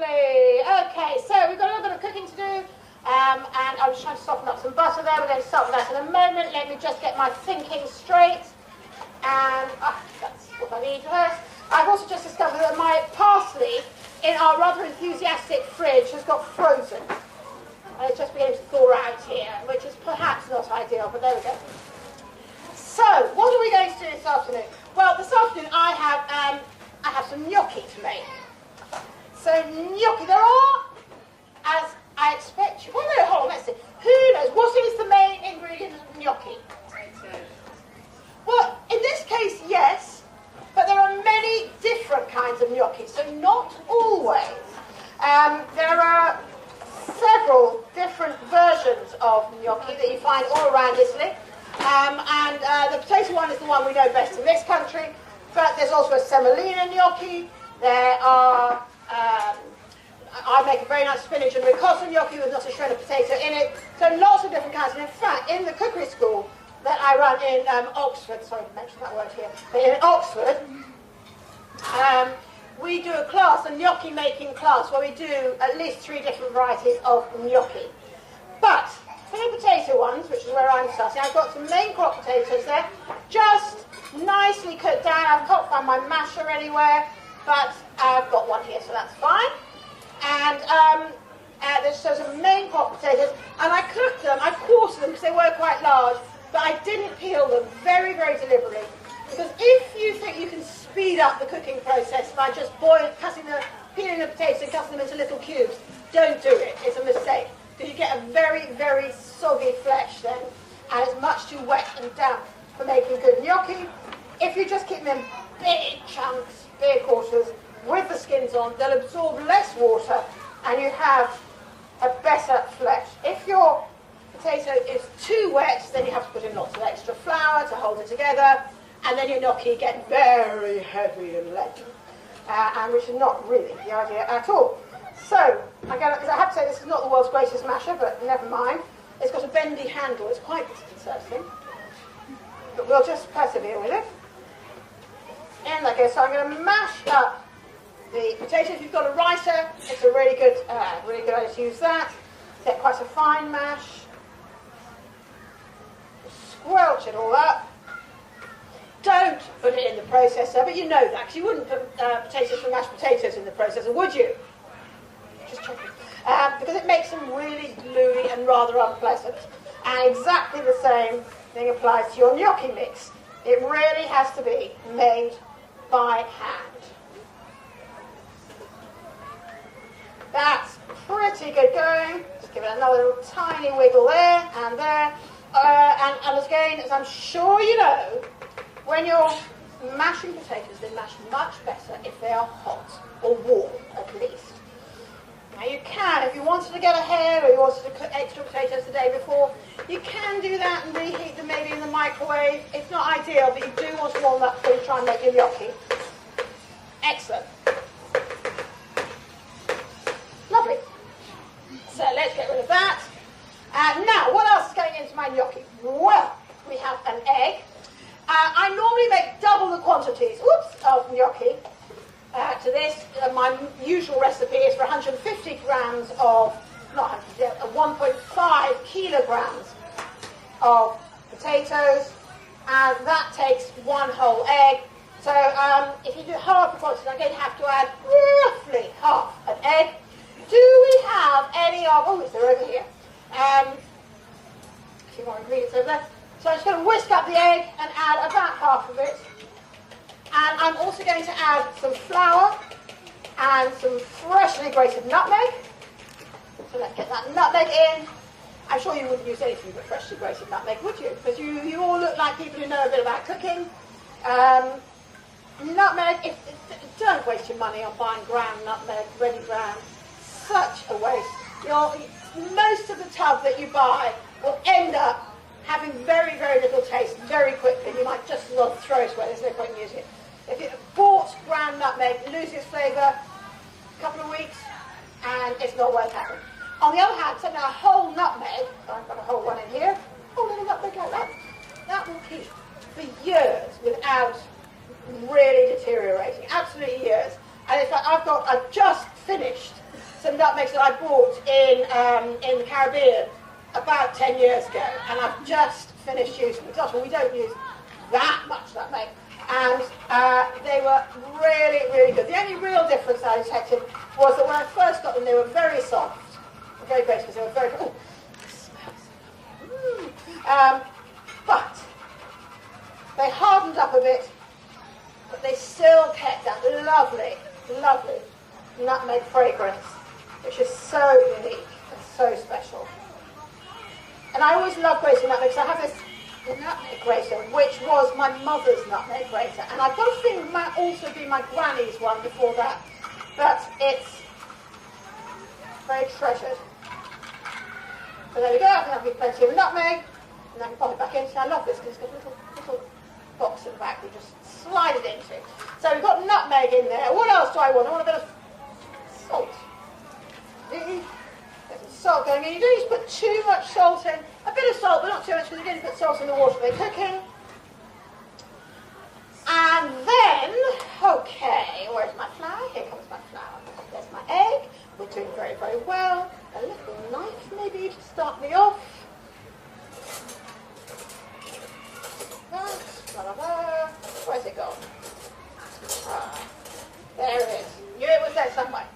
Lovely. Okay, so we've got a little bit of cooking to do. And I'm just trying to soften up some butter there. We're going to start with that in a moment. Let me just get my thinking straight. And that's what I need first. I've also just discovered that my parsley in our rather enthusiastic fridge has got frozen. And it's just beginning to thaw out here, which is perhaps not ideal, but there we go. So, what are we going to do this afternoon? Well, this afternoon I have some gnocchi to make. So gnocchi, there are, as I expect you, well no, hold on, let's see. Who knows, what is the main ingredient of gnocchi? Well, in this case, yes, but there are many different kinds of gnocchi, so not always. There are several different versions of gnocchi that you find all around Italy. The potato one is the one we know best in this country, but there's also a semolina gnocchi. There are, I make a very nice spinach and ricotta gnocchi with not a shred of potato in it. So lots of different kinds. And in fact, in the cookery school that I run in Oxford, sorry to mention that word here, but in Oxford, we do a class, a gnocchi making class, where we do at least 3 different varieties of gnocchi. But for the potato ones, which is where I'm starting, I've got some main crop potatoes there, just nicely cut down. I can't find my masher anywhere, but I've got one here, so that's fine. And there's some main crop potatoes, and I cooked them, I quartered them because they were quite large, but I didn't peel them very, very deliberately. Because if you think you can speed up the cooking process by just peeling the potatoes and cutting them into little cubes, don't do it. It's a mistake. Because you get a very, very soggy flesh then, and it's much too wet and damp for making good gnocchi. If you just keep them in big chunks, big quarters, with the skins on, they'll absorb less water, and you have a better flesh. If your potato is too wet, then you have to put in lots of extra flour to hold it together, and then your gnocchi get very heavy and leaden, and which is not really the idea at all. So, I have to say this is not the world's greatest masher, but never mind. It's got a bendy handle, it's quite disconcerting, but we'll just persevere with it. In that goes, so I'm going to mash up the potato. If you've got a ricer, it's a really good idea to use that. Get quite a fine mash. Squelch it all up. Don't put it in the processor, but you know that, because you wouldn't put potatoes from mashed potatoes in the processor, would you? Just checking. Because it makes them really gluey and rather unpleasant. And exactly the same thing applies to your gnocchi mix. It really has to be made by hand. That's pretty good going. Just give it another little tiny wiggle there and there. And again, as I'm sure you know, when you're mashing potatoes, they mash much better if they are hot, or warm at least. Now you can, if you wanted to get ahead, or you wanted to cook extra potatoes the day before, you can do that and reheat them maybe in the microwave. It's not ideal, but you do want to warm up before you try and make your gnocchi. Excellent. Lovely. So let's get rid of that. Now, what else is going into my gnocchi? Well, we have an egg. I normally make double the quantities of gnocchi to this. My usual recipe is for 150 grams of, not 1.5 kilograms of potatoes, and that takes 1 whole egg. So if you do half the quantity, I'm going to have to add roughly half an egg. Do we have any of, oh, is there over here? A few more ingredients over there. So I'm just going to whisk up the egg and add about half of it. And I'm also going to add some flour and some freshly grated nutmeg. So let's get that nutmeg in. I'm sure you wouldn't use anything but freshly grated nutmeg, would you? Because you all look like people who know a bit about cooking. Nutmeg, don't waste your money on buying ground nutmeg, ready ground. Such a waste. Most of the tub that you buy will end up having very, very little taste very quickly. You might just as well throw it away. There's no point in using it. If you bought ground nutmeg, it loses its flavour a couple of weeks, and it's not worth having. On the other hand, so now a whole nutmeg, I've got a whole one in here, whole little nutmeg like that, that will keep for years without really deteriorating, absolutely years. And in fact, I've just finished some nutmegs that I bought in the Caribbean about 10 years ago, and I've just finished using them. We don't use that much nutmeg, and they were really, really good. The only real difference I detected was that when I first got them, they were very soft, very great because they were very. Oh, it smells. But they hardened up a bit, but they still kept that lovely, lovely nutmeg fragrance, which is so unique and so special. And I always love grating nutmeg because I have this nutmeg grater, which was my mother's nutmeg grater, and I've got a feeling it might also be my granny's one before that, but it's very treasured. So there we go. I think I've got plenty of nutmeg, and then I can pop it back in. So I love this because it's got a little box in the back we just slide it into. So we've got nutmeg in there. What else do I want? I want a bit of salt. Get some salt going in. You don't need to put too much salt in. A bit of salt, but not too much because you're going to put salt in the water they're cooking. And then, okay, where's my flour? Here comes my flour. There's my egg. We're doing very, very well. A little knife maybe to start me off. Where's it gone? There it is. Knew it was there somewhere.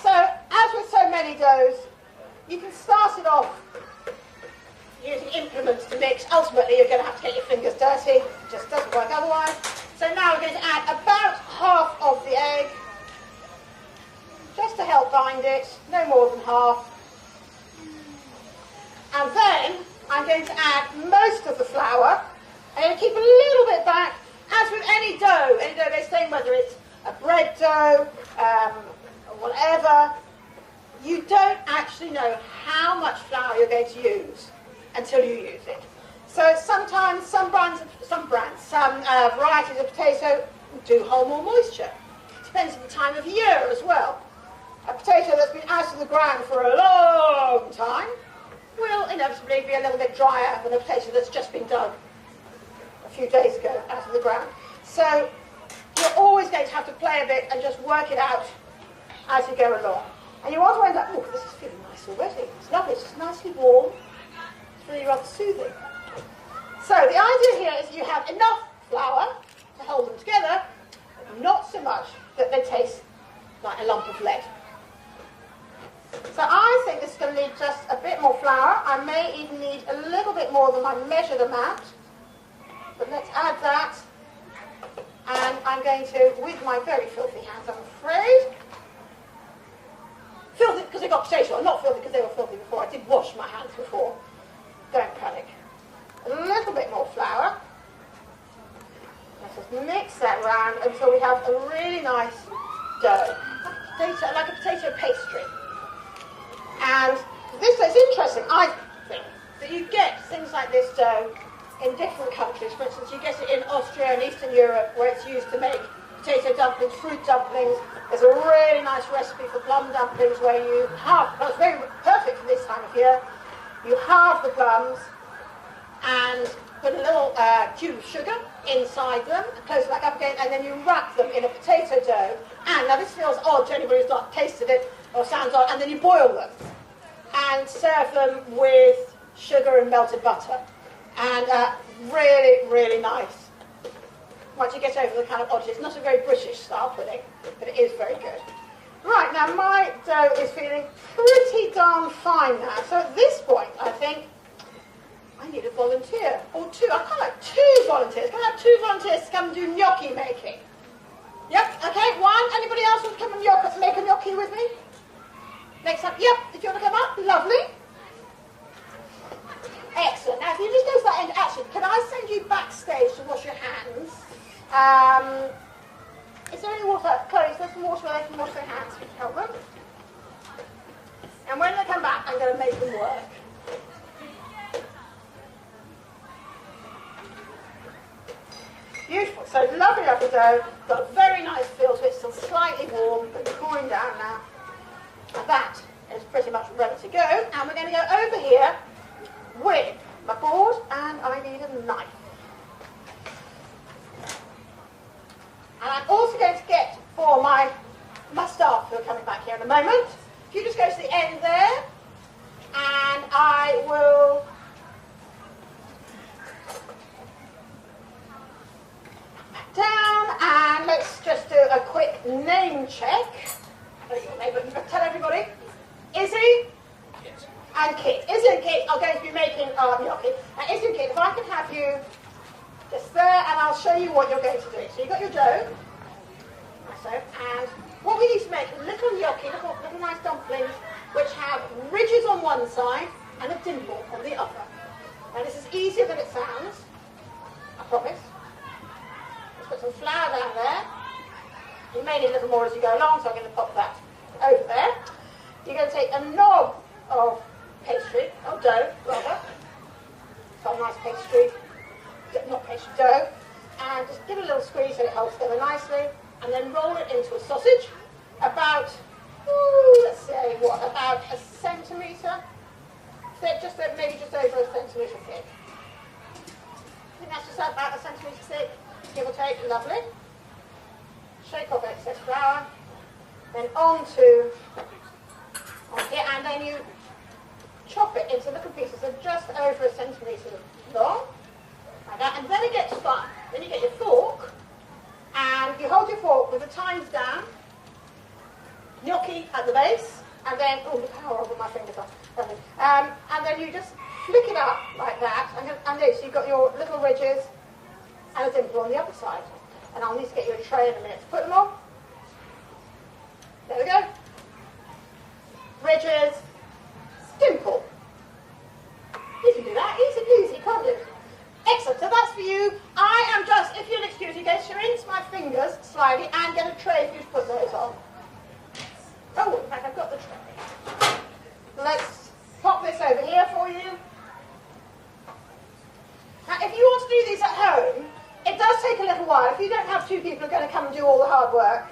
So, as with so many doughs, you can start it off using implements to mix. Ultimately, you're going to have to get your fingers dirty. It just doesn't work otherwise. So now we're going to add about half of the egg, just to help bind it, no more than half. And then I'm going to add most of the flour. I'm going to keep a little bit back. As with any dough they're saying, whether it's a bread dough, or whatever, you don't actually know how much flour you're going to use until you use it. So sometimes some varieties of potato do hold more moisture. Depends on the time of year as well. A potato that's been out of the ground for a long time will inevitably be a little bit drier than a potato that's just been dug a few days ago out of the ground. So you're always going to have to play a bit and just work it out as you go along. And you want to end up, oh, this is feeling nice already. It's lovely, it's just nicely warm. It's really rather soothing. So the idea here is you have enough flour to hold them together, but not so much that they taste like a lump of lead. So I think this is going to need just a bit more flour. I may even need a little bit more than my measured amount. But let's add that. And I'm going to, with my very filthy hands, I'm afraid. Filthy because I got potato on, not filthy because they were filthy before. I did wash my hands before. Don't panic. A little bit more flour. Let's just mix that round until we have a really nice dough. Like a potato pastry. And this is interesting, I think, that you get things like this dough in different countries. For instance, you get it in Austria and Eastern Europe, where it's used to make potato dumplings, fruit dumplings. There's a really nice recipe for plum dumplings where you halve, that's very perfect for this time of year, you halve the plums and put a little cube of sugar inside them, close it back up again, and then you wrap them in a potato dough. And now this feels odd to anybody who's not tasted it, or sounds odd, and then you boil them and serve them with sugar and melted butter. And really, really nice. Once you get over the kind of oddity, it's not a very British style pudding, but it is very good. Right, now my dough is feeling pretty darn fine now. So at this point, I think I need a volunteer, or two. I can't have two volunteers. Can I have two volunteers to come and do gnocchi making? Yep, okay, one. Anybody else want to come and make a gnocchi with me? Next up, yep, if you want to come up, lovely. Excellent. Now, if you just go to that end, actually, can I send you backstage to wash your hands? Is there any water? Chloe, is there some water where they can wash their hands? Can you help them? And when they come back, I'm going to make them work. Beautiful. So lovely little dough. Got a very nice feel to it. Still slightly warm, but cooling down now. And that is pretty much ready to go. And we're going to go over here with my board, and I need a knife. And I'm also going to get for my staff who are coming back here in a moment, If you just go to the end there, and I will down, and let's just do a quick name check. Tell everybody. Izzy and Kit. Izzy and Kit are going to be making our gnocchi. Now, Izzy and Kit, if I can have you just there, and I'll show you what you're going to do. So you've got your dough. So, and what we need to make little gnocchi, little nice dumplings, which have ridges on one side and a dimple on the other. Now, this is easier than it sounds, I promise. Let's put some flour down there. You may need a little more as you go along, so I'm going to pop that over there. You're going to take a knob of pastry, of dough, rather. Some nice pastry, not pastry, dough. And just give it a little squeeze so it holds together nicely. And then roll it into a sausage, about, let's say, what, about a centimetre thick, maybe just over a centimetre thick. I think that's just about a centimetre thick, give or take, lovely. Shake off excess flour, then onto here, and then you chop it into little pieces of just over a centimetre long, like that, and then it gets fun. Then you get your fork, and you hold your fork with the tines down, gnocchi at the base, and then, look how horrible my fingers are. And then you just flick it up like that, and so you've got your little ridges and a dimple on the other side. And I'll need to get you a tray in a minute to put them on. There we go. Ridges, dimple. You can do that, easy peasy, can't you? Excellent, so that's for you. I am just, if you'll excuse me, going to rinse my fingers slightly and get a tray for you to put those on. Oh, in fact, I've got the tray. Let's pop this over here for you. Now, if you want to do these at home, it does take a little while. If you don't have two people who are going to come and do all the hard work,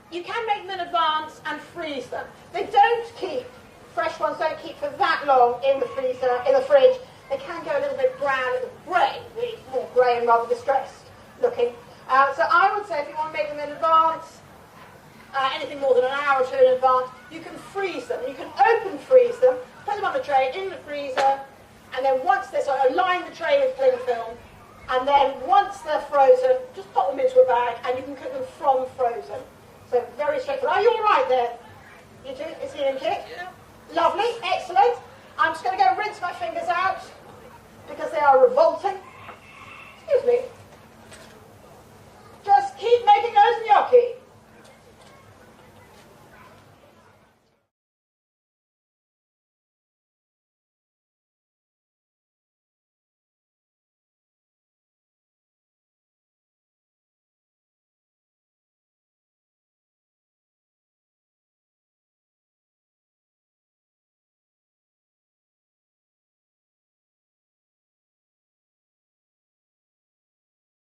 you can make them in advance and freeze them. They don't keep, fresh ones don't keep for that long in the freezer, in the fridge. They can go a little bit brown, a little grey, really more grey and rather distressed looking. So I would say if you want to make them in advance, anything more than an hour or two in advance, you can freeze them. You can open freeze them, put them on the tray in the freezer, and then once they're sort of line the tray with cling film, and then once they're frozen, just pop them into a bag, and you can cook them from frozen. So very straightforward. Are you all right there? You two? Is he in Kit? Yeah. Lovely, excellent. I'm just going to go rinse my fingers out because they are revolting.